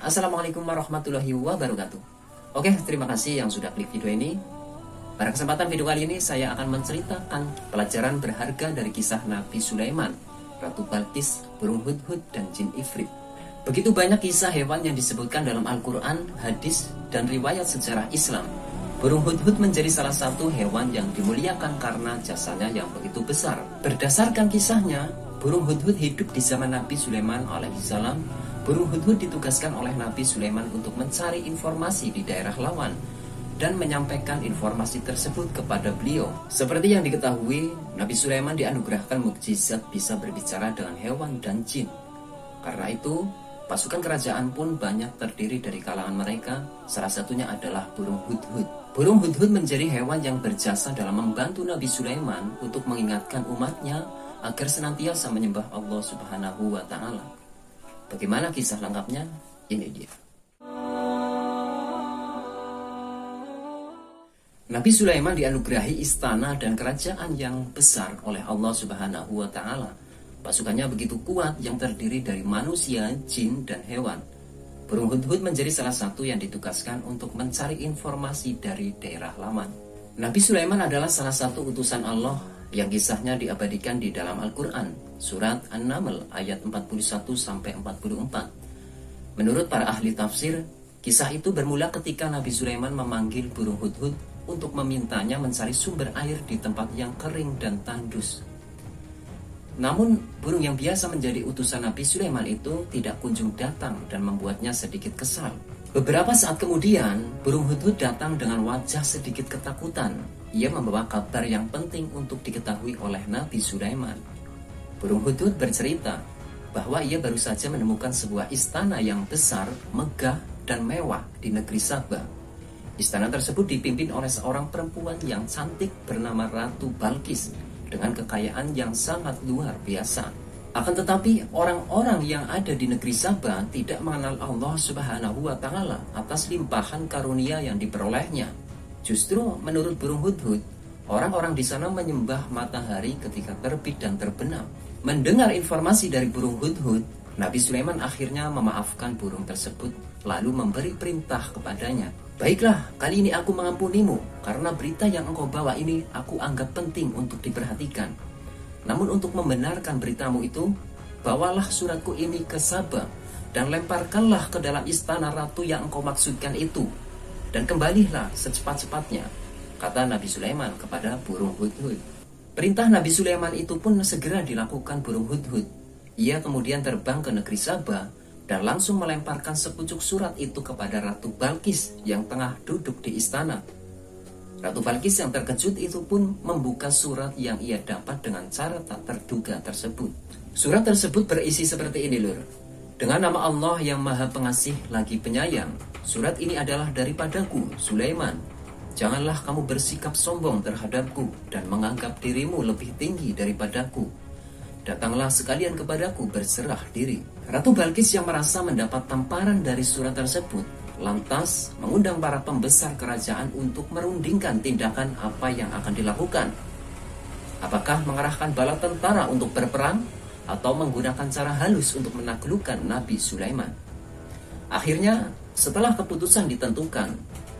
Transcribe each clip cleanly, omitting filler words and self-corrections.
Assalamualaikum warahmatullahi wabarakatuh. Oke, terima kasih yang sudah klik video ini. Pada kesempatan video kali ini saya akan menceritakan pelajaran berharga dari kisah Nabi Sulaiman, Ratu Balqis, burung hudhud, dan jin ifrit. Begitu banyak kisah hewan yang disebutkan dalam Al-Quran, hadis, dan riwayat sejarah Islam. Burung hudhud menjadi salah satu hewan yang dimuliakan karena jasanya yang begitu besar. Berdasarkan kisahnya, burung hudhud hidup di zaman Nabi Sulaiman alaihissalam. Burung hudhud ditugaskan oleh Nabi Sulaiman untuk mencari informasi di daerah lawan dan menyampaikan informasi tersebut kepada beliau. Seperti yang diketahui, Nabi Sulaiman dianugerahkan mukjizat bisa berbicara dengan hewan dan jin. Karena itu, pasukan kerajaan pun banyak terdiri dari kalangan mereka, salah satunya adalah burung hudhud. Burung hudhud menjadi hewan yang berjasa dalam membantu Nabi Sulaiman untuk mengingatkan umatnya agar senantiasa menyembah Allah Subhanahu wa Ta'ala. Bagaimana kisah lengkapnya? Ini dia. Nabi Sulaiman dianugerahi istana dan kerajaan yang besar oleh Allah Subhanahu wa Ta'ala. Pasukannya begitu kuat yang terdiri dari manusia, jin, dan hewan. Burung hudhud menjadi salah satu yang ditugaskan untuk mencari informasi dari daerah lawan. Nabi Sulaiman adalah salah satu utusan Allah yang kisahnya diabadikan di dalam Al-Quran, surat An-Naml ayat 41-44. Menurut para ahli tafsir, kisah itu bermula ketika Nabi Sulaiman memanggil burung hudhud untuk memintanya mencari sumber air di tempat yang kering dan tandus. Namun, burung yang biasa menjadi utusan Nabi Sulaiman itu tidak kunjung datang dan membuatnya sedikit kesal. Beberapa saat kemudian, burung hudhud datang dengan wajah sedikit ketakutan. Ia membawa kabar yang penting untuk diketahui oleh Nabi Sulaiman. Burung hudhud bercerita bahwa ia baru saja menemukan sebuah istana yang besar, megah, dan mewah di negeri Sabah. Istana tersebut dipimpin oleh seorang perempuan yang cantik bernama Ratu Balqis dengan kekayaan yang sangat luar biasa. Akan tetapi, orang-orang yang ada di negeri Sabah tidak mengenal Allah Subhanahu wa Ta'ala atas limpahan karunia yang diperolehnya. Justru menurut burung hudhud, orang-orang di sana menyembah matahari ketika terbit dan terbenam. Mendengar informasi dari burung hudhud, Nabi Sulaiman akhirnya memaafkan burung tersebut, lalu memberi perintah kepadanya. Baiklah, kali ini aku mengampunimu, karena berita yang engkau bawa ini aku anggap penting untuk diperhatikan. Namun untuk membenarkan beritamu itu, bawalah suratku ini ke Sabah, dan lemparkanlah ke dalam istana ratu yang engkau maksudkan itu. Dan kembalilah secepat-cepatnya, kata Nabi Sulaiman kepada burung hudhud. Perintah Nabi Sulaiman itu pun segera dilakukan burung hudhud. Ia kemudian terbang ke negeri Sabah dan langsung melemparkan sepucuk surat itu kepada Ratu Balqis yang tengah duduk di istana. Ratu Balqis yang terkejut itu pun membuka surat yang ia dapat dengan cara tak terduga tersebut. Surat tersebut berisi seperti ini, lur. Dengan nama Allah yang Maha Pengasih lagi Penyayang, surat ini adalah daripadaku, Sulaiman. Janganlah kamu bersikap sombong terhadapku dan menganggap dirimu lebih tinggi daripadaku. Datanglah sekalian kepadaku berserah diri. Ratu Balqis yang merasa mendapat tamparan dari surat tersebut, lantas mengundang para pembesar kerajaan untuk merundingkan tindakan apa yang akan dilakukan. Apakah mengerahkan bala tentara untuk berperang, atau menggunakan cara halus untuk menaklukkan Nabi Sulaiman? Akhirnya, setelah keputusan ditentukan,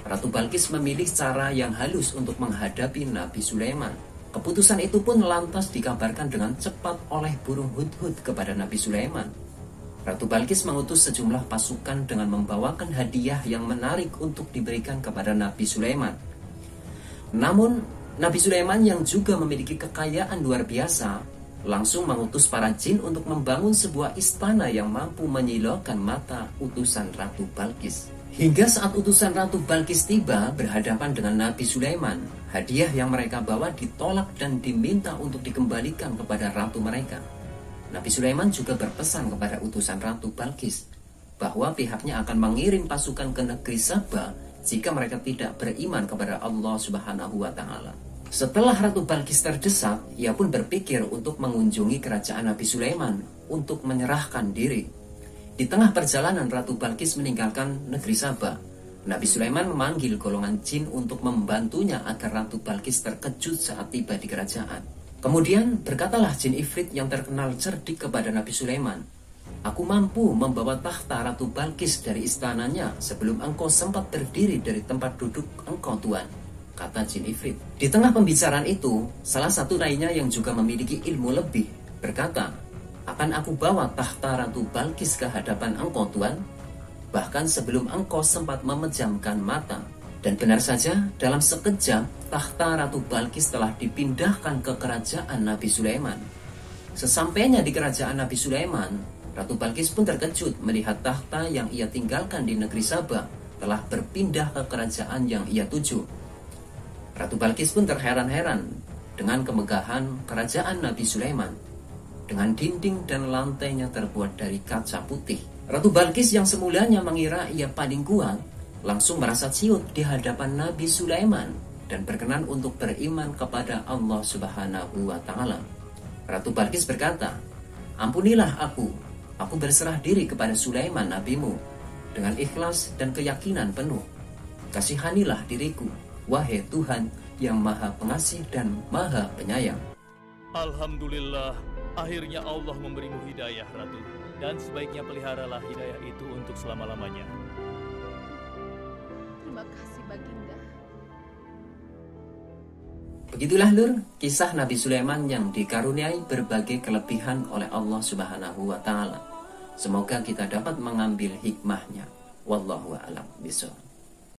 Ratu Balqis memilih cara yang halus untuk menghadapi Nabi Sulaiman. Keputusan itu pun lantas dikabarkan dengan cepat oleh burung hudhud kepada Nabi Sulaiman. Ratu Balqis mengutus sejumlah pasukan dengan membawakan hadiah yang menarik untuk diberikan kepada Nabi Sulaiman. Namun, Nabi Sulaiman yang juga memiliki kekayaan luar biasa langsung mengutus para jin untuk membangun sebuah istana yang mampu menyilaukan mata utusan Ratu Balqis. Hingga saat utusan Ratu Balqis tiba berhadapan dengan Nabi Sulaiman, hadiah yang mereka bawa ditolak dan diminta untuk dikembalikan kepada ratu mereka. Nabi Sulaiman juga berpesan kepada utusan Ratu Balqis bahwa pihaknya akan mengirim pasukan ke negeri Sabah jika mereka tidak beriman kepada Allah Subhanahu wa Ta'ala. Setelah Ratu Balqis terdesak, ia pun berpikir untuk mengunjungi kerajaan Nabi Sulaiman untuk menyerahkan diri. Di tengah perjalanan Ratu Balqis meninggalkan negeri Sabah, Nabi Sulaiman memanggil golongan jin untuk membantunya agar Ratu Balqis terkejut saat tiba di kerajaan. Kemudian berkatalah jin ifrit yang terkenal cerdik kepada Nabi Sulaiman, Aku mampu membawa tahta Ratu Balkis dari istananya sebelum engkau sempat berdiri dari tempat duduk engkau, Tuan, kata jin ifrit. Di tengah pembicaraan itu, salah satu lainnya yang juga memiliki ilmu lebih berkata, akan aku bawa tahta Ratu Balkis ke hadapan engkau, Tuan, bahkan sebelum engkau sempat memejamkan mata. Dan benar saja, dalam sekejap, tahta Ratu Balkis telah dipindahkan ke kerajaan Nabi Sulaiman. Sesampainya di kerajaan Nabi Sulaiman, Ratu Balkis pun terkejut melihat tahta yang ia tinggalkan di negeri Sabah telah berpindah ke kerajaan yang ia tuju. Ratu Balkis pun terheran-heran dengan kemegahan kerajaan Nabi Sulaiman, dengan dinding dan lantainya terbuat dari kaca putih. Ratu Balkis yang semulanya mengira ia paling kuat, langsung merasa ciut di hadapan Nabi Sulaiman dan berkenan untuk beriman kepada Allah Subhanahu wa Ta'ala. Ratu Balkis berkata, ampunilah aku berserah diri kepada Sulaiman nabimu dengan ikhlas dan keyakinan penuh. Kasihanilah diriku, wahai Tuhan yang Maha Pengasih dan Maha Penyayang. Alhamdulillah, akhirnya Allah memberimu hidayah, Ratu, dan sebaiknya peliharalah hidayah itu untuk selama-lamanya. Terima kasih, Baginda. Begitulah Lur, kisah Nabi Sulaiman yang dikaruniai berbagai kelebihan oleh Allah Subhanahu wa Ta'ala. Semoga kita dapat mengambil hikmahnya. Wallahu a'lam bishawab.